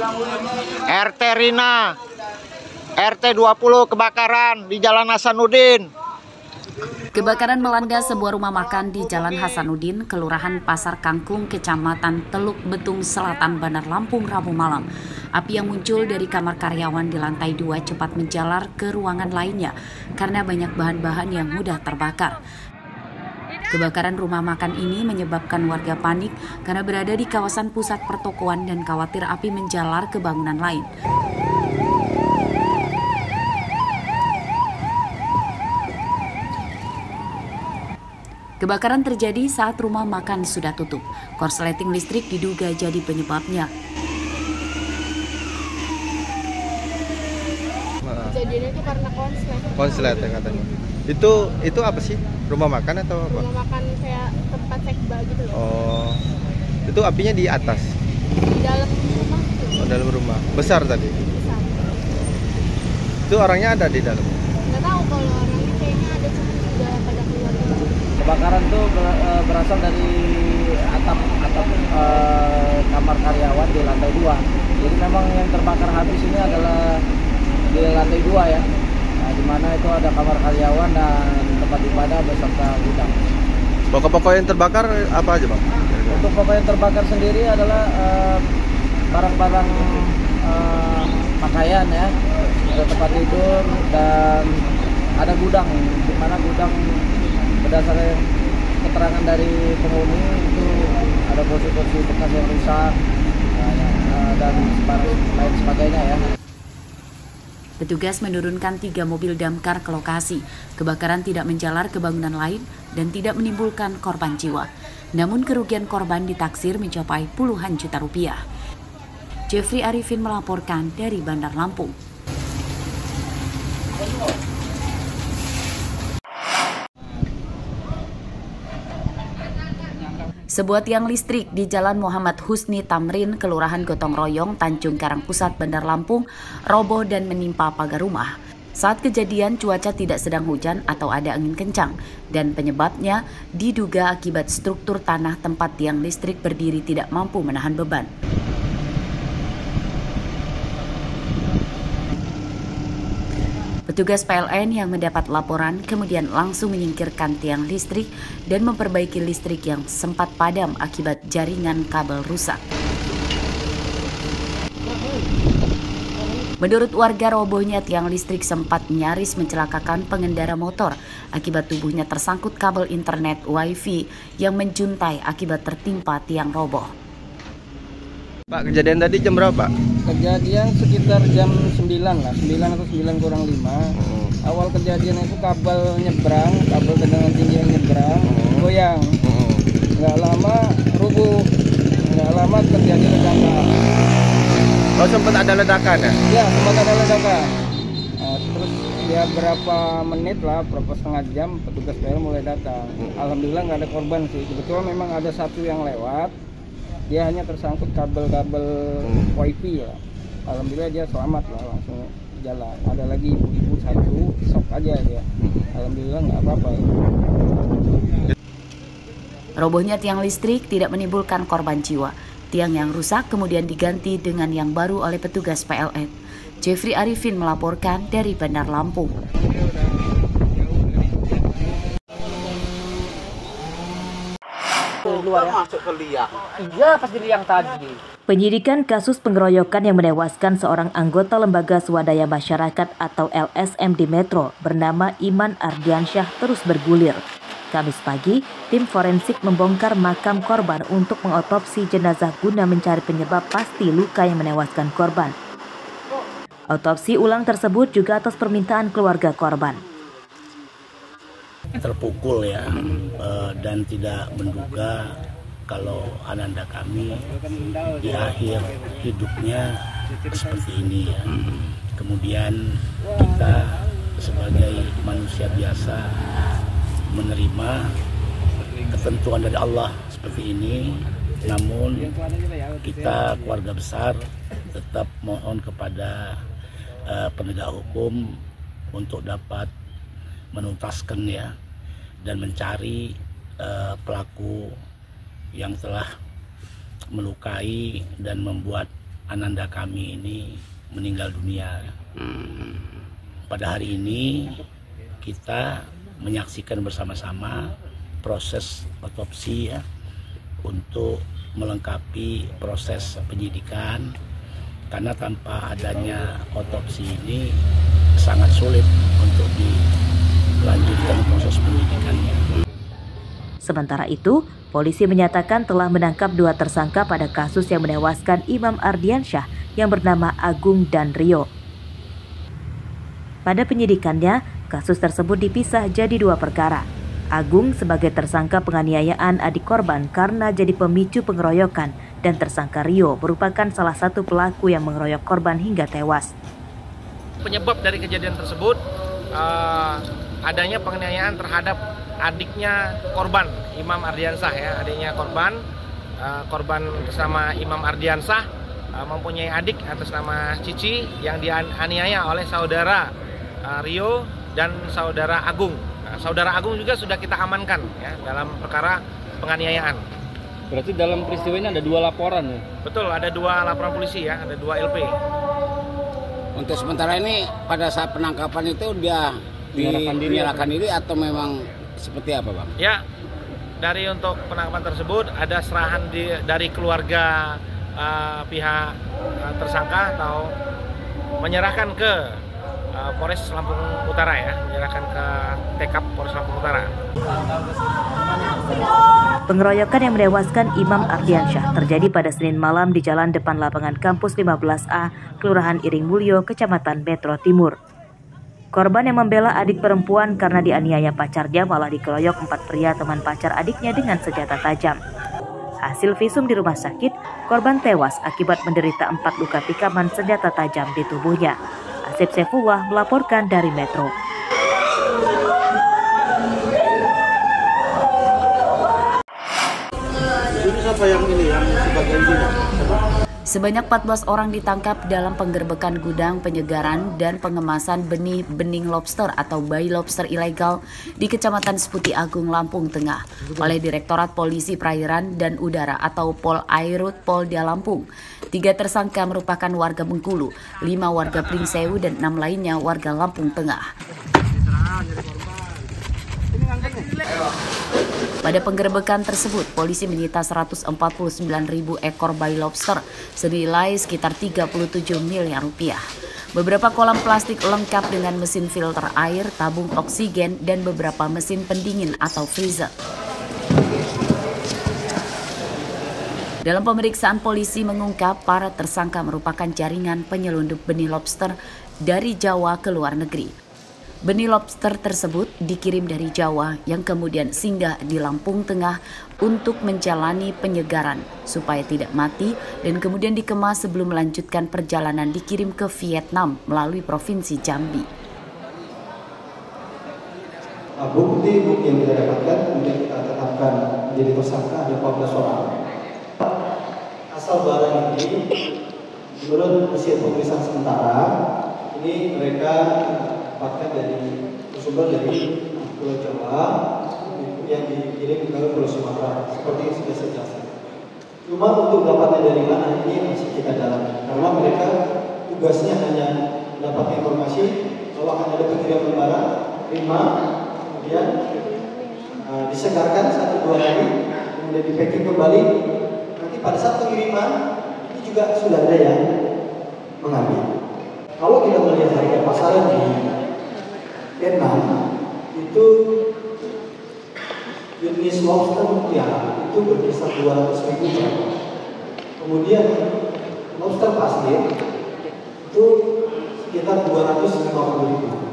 RT Rina, RT 20 kebakaran di Jalan Hasanuddin. Kebakaran melanda sebuah rumah makan di Jalan Hasanuddin, Kelurahan Pasar Kangkung, Kecamatan Teluk Betung Selatan, Bandar Lampung, Rabu malam. Api yang muncul dari kamar karyawan di lantai 2 cepat menjalar ke ruangan lainnya karena banyak bahan-bahan yang mudah terbakar. Kebakaran rumah makan ini menyebabkan warga panik karena berada di kawasan pusat pertokoan dan khawatir api menjalar ke bangunan lain. Kebakaran terjadi saat rumah makan sudah tutup. Korsleting listrik diduga jadi penyebabnya. Kejadiannya itu karena konslet. Konslet ya katanya. Itu apa sih? Rumah makan atau apa? Rumah makan kayak tempat sekba gitu loh. Oh. Itu apinya di atas. Di dalam rumah. Oh, dalam rumah. Besar tadi. Besar. Itu orangnya ada di dalam. Nggak tahu kalau orangnya kayaknya ada, cuma udah pada keluar gitu. Kebakaran itu berasal dari atap kamar karyawan di lantai 2. Jadi memang yang terbakar habis ini adalah di lantai 2 ya. Nah, di mana itu ada kamar karyawan dan tempat ibadah beserta gudang. Pokok-pokok yang terbakar apa aja, Bang? Untuk pokok yang terbakar sendiri adalah barang-barang pakaian ya, ada tempat tidur dan ada gudang, di mana gudang berdasarkan keterangan dari penghuni itu ada kursi-kursi bekas yang rusak dan lain sebagainya ya. Petugas menurunkan 3 mobil damkar ke lokasi. Kebakaran tidak menjalar ke bangunan lain dan tidak menimbulkan korban jiwa. Namun kerugian korban ditaksir mencapai puluhan juta rupiah. Jeffrey Arifin melaporkan dari Bandar Lampung. Sebuah tiang listrik di Jalan Muhammad Husni Tamrin, Kelurahan Gotong Royong, Tanjung Karang Pusat, Bandar Lampung, roboh dan menimpa pagar rumah. Saat kejadian cuaca tidak sedang hujan atau ada angin kencang dan penyebabnya diduga akibat struktur tanah tempat tiang listrik berdiri tidak mampu menahan beban. Petugas PLN yang mendapat laporan kemudian langsung menyingkirkan tiang listrik dan memperbaiki listrik yang sempat padam akibat jaringan kabel rusak. Menurut warga, robohnya tiang listrik sempat nyaris mencelakakan pengendara motor akibat tubuhnya tersangkut kabel internet Wi-Fi yang menjuntai akibat tertimpa tiang roboh. Pak, kejadian tadi jam berapa? Kejadian sekitar jam 9 lah, 9 atau 9 kurang 5. Awal kejadian itu kabel nyebrang, kabel tegangan tinggi yang nyebrang, goyang. Nggak lama rubuh, nggak lama terjadi ledakan. Oh, sempat ada ledakan ya? Ya, sempat ada ledakan. Nah, terus ya berapa menit lah, berapa setengah jam petugas PLN mulai datang. Alhamdulillah nggak ada korban sih. Kebetulan memang ada satu yang lewat. Dia hanya tersangkut kabel-kabel Wi-Fi ya. Alhamdulillah dia selamat lah, langsung jalan. Ada lagi ibu-ibu satu, shock aja dia. Alhamdulillah nggak apa-apa. Robohnya tiang listrik tidak menimbulkan korban jiwa. Tiang yang rusak kemudian diganti dengan yang baru oleh petugas PLN. Jeffrey Arifin melaporkan dari Bandar Lampung. Keluar masuk ke liang. Iya, pas di liang tadi. Penyidikan kasus pengeroyokan yang menewaskan seorang anggota Lembaga Swadaya Masyarakat atau LSM di Metro bernama Iman Ardiansyah terus bergulir. Kamis pagi, tim forensik membongkar makam korban untuk mengotopsi jenazah guna mencari penyebab pasti luka yang menewaskan korban. Otopsi ulang tersebut juga atas permintaan keluarga korban. Terpukul ya, dan tidak menduga kalau ananda kami di akhir hidupnya seperti ini ya. Kemudian kita sebagai manusia biasa menerima ketentuan dari Allah seperti ini, namun kita keluarga besar tetap mohon kepada penegak hukum untuk dapat menuntaskan ya dan mencari pelaku yang telah melukai dan membuat ananda kami ini meninggal dunia. Pada hari ini kita menyaksikan bersama-sama proses otopsi ya, untuk melengkapi proses penyidikan, karena tanpa adanya otopsi ini sangat sulit untuk dilanjutkan proses penyidikannya. Sementara itu, polisi menyatakan telah menangkap 2 tersangka pada kasus yang menewaskan Imam Ardiansyah yang bernama Agung dan Rio. Pada penyidikannya, kasus tersebut dipisah jadi 2 perkara. Agung sebagai tersangka penganiayaan adik korban karena jadi pemicu pengeroyokan, dan tersangka Rio merupakan salah satu pelaku yang mengeroyok korban hingga tewas. Penyebab dari kejadian tersebut adanya penganiayaan terhadap adiknya korban, Imam Ardiansyah ya, adiknya korban atas nama Imam Ardiansyah mempunyai adik atas nama Cici yang dianiaya oleh saudara Rio dan saudara Agung. Saudara Agung juga sudah kita amankan ya dalam perkara penganiayaan. Berarti dalam peristiwa ini ada 2 laporan ya? Betul, ada 2 laporan polisi ya, ada 2 LP. Untuk sementara ini pada saat penangkapan itu dia menyerahkan diri atau memang seperti apa, Bang? Ya, dari untuk penangkapan tersebut ada serahan dari keluarga pihak tersangka atau menyerahkan ke Polres Lampung Utara ya, menyerahkan ke TK Polres Lampung Utara. Pengeroyokan yang menewaskan Imam Ardiansyah terjadi pada Senin malam di jalan depan lapangan kampus 15A, Kelurahan Iring Mulyo, Kecamatan Metro Timur. Korban yang membela adik perempuan karena dianiaya pacarnya malah dikeroyok 4 pria teman pacar adiknya dengan senjata tajam. Hasil visum di rumah sakit, korban tewas akibat menderita 4 luka tikaman senjata tajam di tubuhnya. Asep Saifullah melaporkan dari Metro. Sebanyak 14 orang ditangkap dalam penggerbekan gudang penyegaran dan pengemasan benih lobster atau bayi lobster ilegal di Kecamatan Seputi Agung, Lampung Tengah oleh Direktorat Polisi Perairan dan Udara atau Pol Airut Polda Lampung. 3 tersangka merupakan warga Bengkulu, 5 warga Pringsewu dan 6 lainnya warga Lampung Tengah. Pada penggerbekan tersebut, polisi menyita 149.000 ekor bayi lobster senilai sekitar 37 miliar rupiah. Beberapa kolam plastik lengkap dengan mesin filter air, tabung oksigen, dan beberapa mesin pendingin atau freezer. Dalam pemeriksaan, polisi mengungkap para tersangka merupakan jaringan penyelundup benih lobster dari Jawa ke luar negeri. Benih lobster tersebut dikirim dari Jawa yang kemudian singgah di Lampung Tengah untuk menjalani penyegaran supaya tidak mati dan kemudian dikemas sebelum melanjutkan perjalanan dikirim ke Vietnam melalui Provinsi Jambi. Bukti yang kita dapatkan kemudian kita tetapkan menjadi tersangka ada 14 orang. Asal barang ini menurut hasil pemeriksaan sementara ini mereka dapatkan dari sumber dari Pulau Jawa yang dikirim ke Pulau Sumatera seperti yang sudah saya jelaskan. Cuma untuk dapatnya dari mana ini masih kita dalami karena mereka tugasnya hanya dapat informasi bahwa akan ada pengiriman barang, terima, kemudian disegarkan 1-2 hari, kemudian di packing kembali. Nanti pada saat pengiriman ini juga sudah ada yang mengambil. Kalau kita melihat harga pasaran di Vietnam itu jenis lobster mutiara itu berkisar 200.000 per. Kemudian lobster pasir itu sekitar 250.000.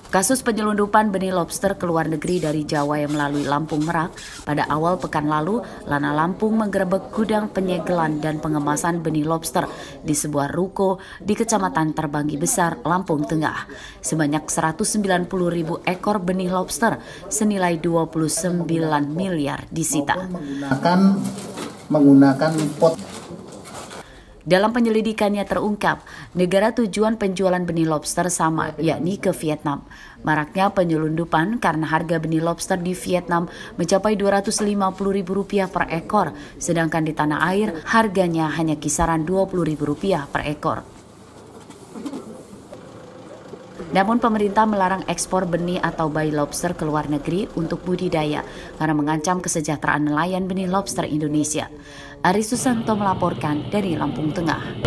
Kasus penyelundupan benih lobster ke luar negeri dari Jawa yang melalui Lampung Merak, pada awal pekan lalu, Lana Lampung menggerebek gudang penyegelan dan pengemasan benih lobster di sebuah ruko di Kecamatan Terbanggi Besar, Lampung Tengah. Sebanyak 190.000 ekor benih lobster senilai 29 miliar disita. Menggunakan pot. Dalam penyelidikannya terungkap, negara tujuan penjualan benih lobster sama, yakni ke Vietnam. Maraknya penyelundupan karena harga benih lobster di Vietnam mencapai Rp250.000 per ekor, sedangkan di tanah air harganya hanya kisaran Rp20.000 per ekor. Namun pemerintah melarang ekspor benih atau bayi lobster ke luar negeri untuk budidaya karena mengancam kesejahteraan nelayan benih lobster Indonesia. Ari Susanto melaporkan dari Lampung Tengah.